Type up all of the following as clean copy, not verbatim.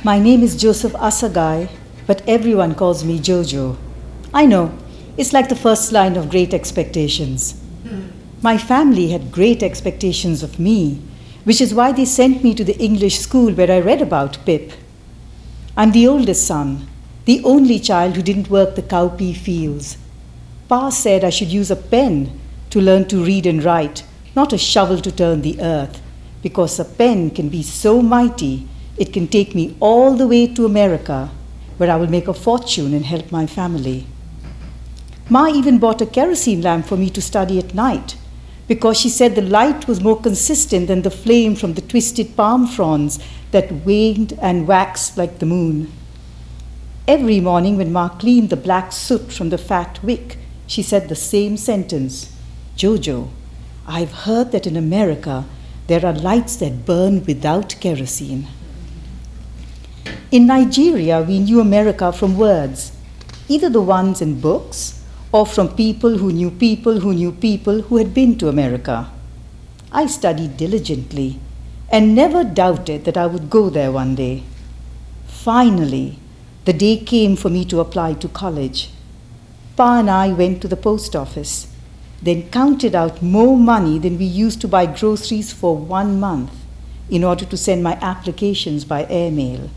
My name is Joseph Asagai, but everyone calls me Jojo. I know, it's like the first line of Great Expectations. My family had great expectations of me, which is why they sent me to the English school where I read about Pip. I'm the oldest son, the only child who didn't work the cowpea fields. Pa said I should use a pen to learn to read and write, not a shovel to turn the earth, because a pen can be so mighty, it can take me all the way to America, where I will make a fortune and help my family. Ma even bought a kerosene lamp for me to study at night, because she said the light was more consistent than the flame from the twisted palm fronds that waned and waxed like the moon. Every morning when Ma cleaned the black soot from the fat wick, she said the same sentence, "Jojo, I've heard that in America there are lights that burn without kerosene." In Nigeria, we knew America from words, either the ones in books or from people who knew people who knew people who had been to America. I studied diligently and never doubted that I would go there one day. Finally, the day came for me to apply to college. Pa and I went to the post office, then counted out more money than we used to buy groceries for 1 month in order to send my applications by airmail.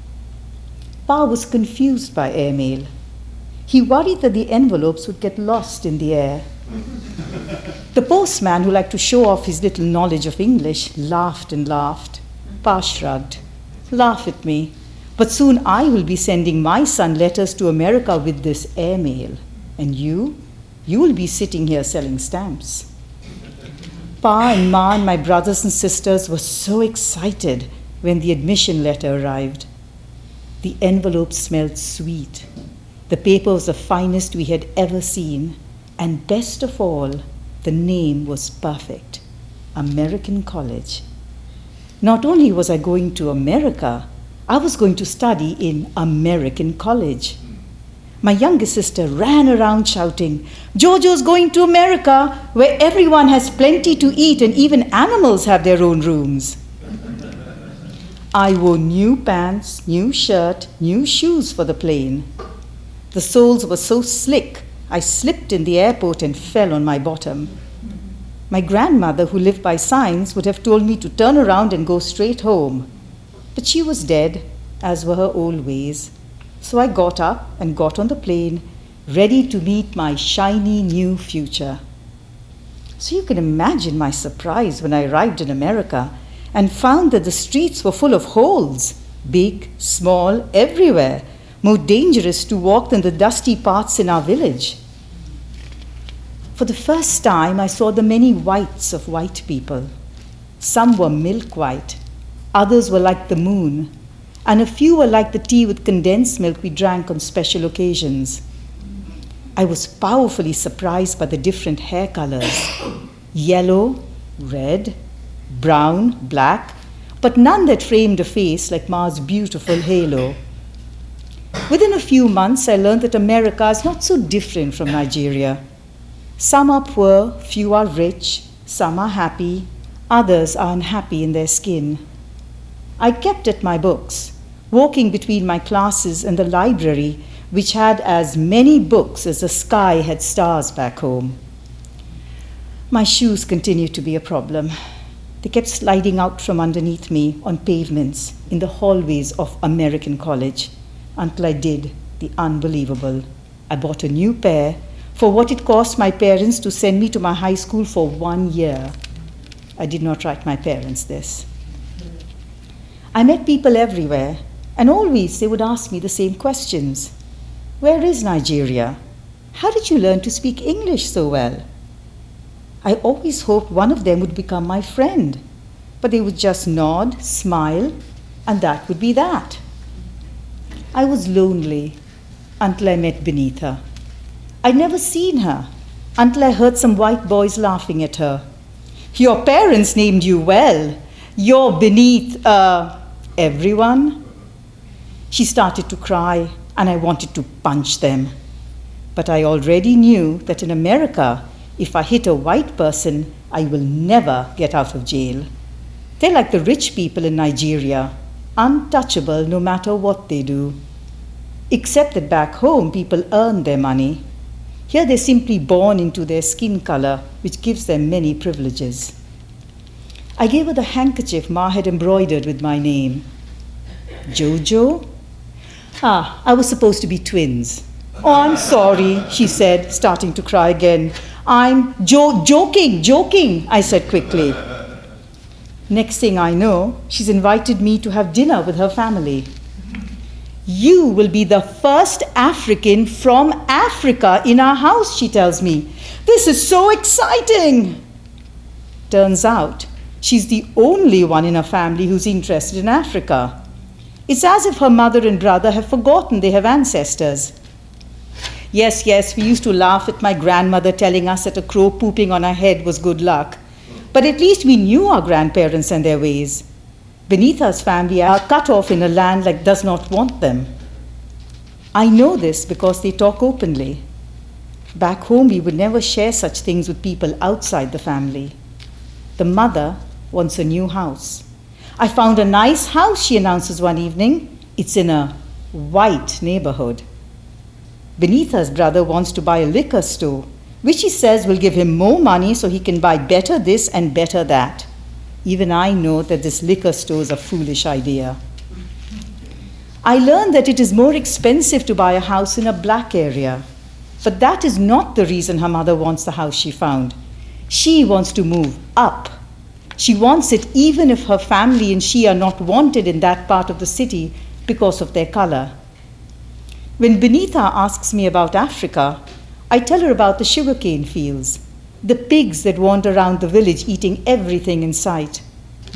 Pa was confused by airmail. He worried that the envelopes would get lost in the air. The postman, who liked to show off his little knowledge of English, laughed and laughed. Pa shrugged. "Laugh at me, but soon I will be sending my son letters to America with this airmail. And you will be sitting here selling stamps." Pa and Ma and my brothers and sisters were so excited when the admission letter arrived. The envelope smelled sweet. The paper was the finest we had ever seen. And best of all, the name was perfect. American College. Not only was I going to America, I was going to study in American College. My youngest sister ran around shouting, "Jojo's going to America, where everyone has plenty to eat and even animals have their own rooms." I wore new pants, new shirt, new shoes for the plane. The soles were so slick, I slipped in the airport and fell on my bottom. My grandmother, who lived by signs, would have told me to turn around and go straight home. But she was dead, as were her old ways. So I got up and got on the plane, ready to meet my shiny new future. So you can imagine my surprise when I arrived in America and found that the streets were full of holes, big, small, everywhere, more dangerous to walk than the dusty paths in our village. For the first time, I saw the many whites of white people. Some were milk white, others were like the moon, and a few were like the tea with condensed milk we drank on special occasions. I was powerfully surprised by the different hair colors: yellow, red, brown, black, but none that framed a face like Ma's beautiful halo. Within a few months, I learned that America is not so different from Nigeria. Some are poor, few are rich, some are happy, others are unhappy in their skin. I kept at my books, walking between my classes and the library, which had as many books as the sky had stars back home. My shoes continued to be a problem. They kept sliding out from underneath me on pavements in the hallways of American College until I did the unbelievable. I bought a new pair for what it cost my parents to send me to my high school for 1 year. I did not write my parents this. I met people everywhere, and always they would ask me the same questions. Where is Nigeria? How did you learn to speak English so well? I always hoped one of them would become my friend, but they would just nod, smile, and that would be that. I was lonely until I met Beneatha. I'd never seen her until I heard some white boys laughing at her. "Your parents named you well. You're beneath, everyone." She started to cry, and I wanted to punch them. But I already knew that in America, if I hit a white person, I will never get out of jail. They're like the rich people in Nigeria. untouchable no matter what they do. Except that back home, people earn their money. Here they're simply born into their skin color, which gives them many privileges. I gave her the handkerchief Ma had embroidered with my name. Jojo? I was supposed to be twins. Oh, I'm sorry, she said, starting to cry again. I'm joking, I said quickly. Next thing I know, she's invited me to have dinner with her family. You will be the first African from Africa in our house, she tells me. This is so exciting. Turns out, she's the only one in her family who's interested in Africa. It's as if her mother and brother have forgotten they have ancestors. Yes, we used to laugh at my grandmother telling us that a crow pooping on her head was good luck. But at least we knew our grandparents and their ways. Beneatha's family are cut off in a land like does not want them. I know this because they talk openly. Back home, we would never share such things with people outside the family. The mother wants a new house. I found a nice house, she announces one evening. It's in a white neighborhood. Beneatha's brother wants to buy a liquor store, which he says will give him more money so he can buy better this and better that. Even I know that this liquor store is a foolish idea. I learned that it is more expensive to buy a house in a black area. But that is not the reason her mother wants the house she found. She wants to move up. She wants it even if her family and she are not wanted in that part of the city because of their color. When Beneatha asks me about Africa, I tell her about the sugarcane fields, the pigs that wander around the village eating everything in sight,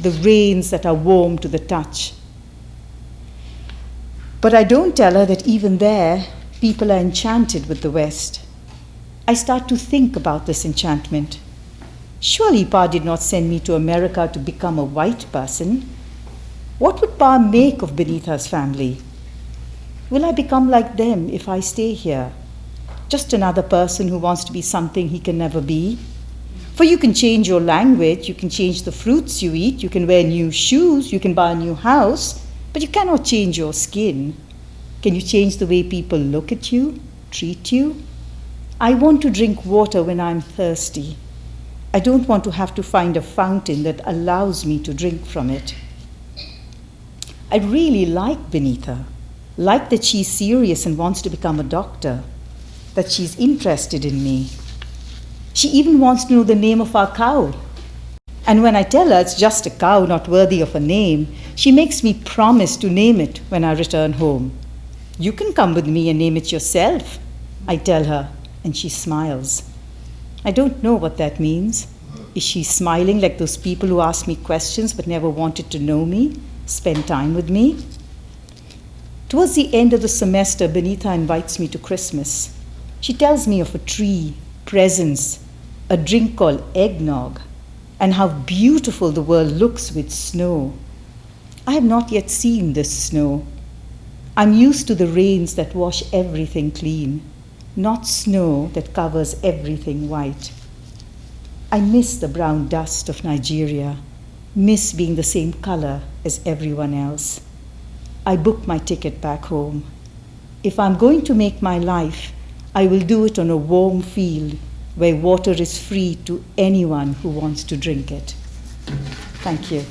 the rains that are warm to the touch. But I don't tell her that even there, people are enchanted with the West. I start to think about this enchantment. Surely Pa did not send me to America to become a white person. What would Pa make of Beneatha's family? Will I become like them if I stay here? Just another person who wants to be something he can never be? For you can change your language, you can change the fruits you eat, you can wear new shoes, you can buy a new house, but you cannot change your skin. Can you change the way people look at you, treat you? I want to drink water when I'm thirsty. I don't want to have to find a fountain that allows me to drink from it. I really like Beneatha, like that she's serious and wants to become a doctor, that she's interested in me. She even wants to know the name of our cow. And when I tell her it's just a cow not worthy of a name, she makes me promise to name it when I return home. You can come with me and name it yourself, I tell her, and she smiles. I don't know what that means. Is she smiling like those people who ask me questions but never wanted to know me, spend time with me? Towards the end of the semester, Beneatha invites me to Christmas. She tells me of a tree, presents, a drink called eggnog, and how beautiful the world looks with snow. I have not yet seen this snow. I'm used to the rains that wash everything clean, not snow that covers everything white. I miss the brown dust of Nigeria, miss being the same color as everyone else. I book my ticket back home. If I'm going to make my life, I will do it on a warm field where water is free to anyone who wants to drink it. Thank you.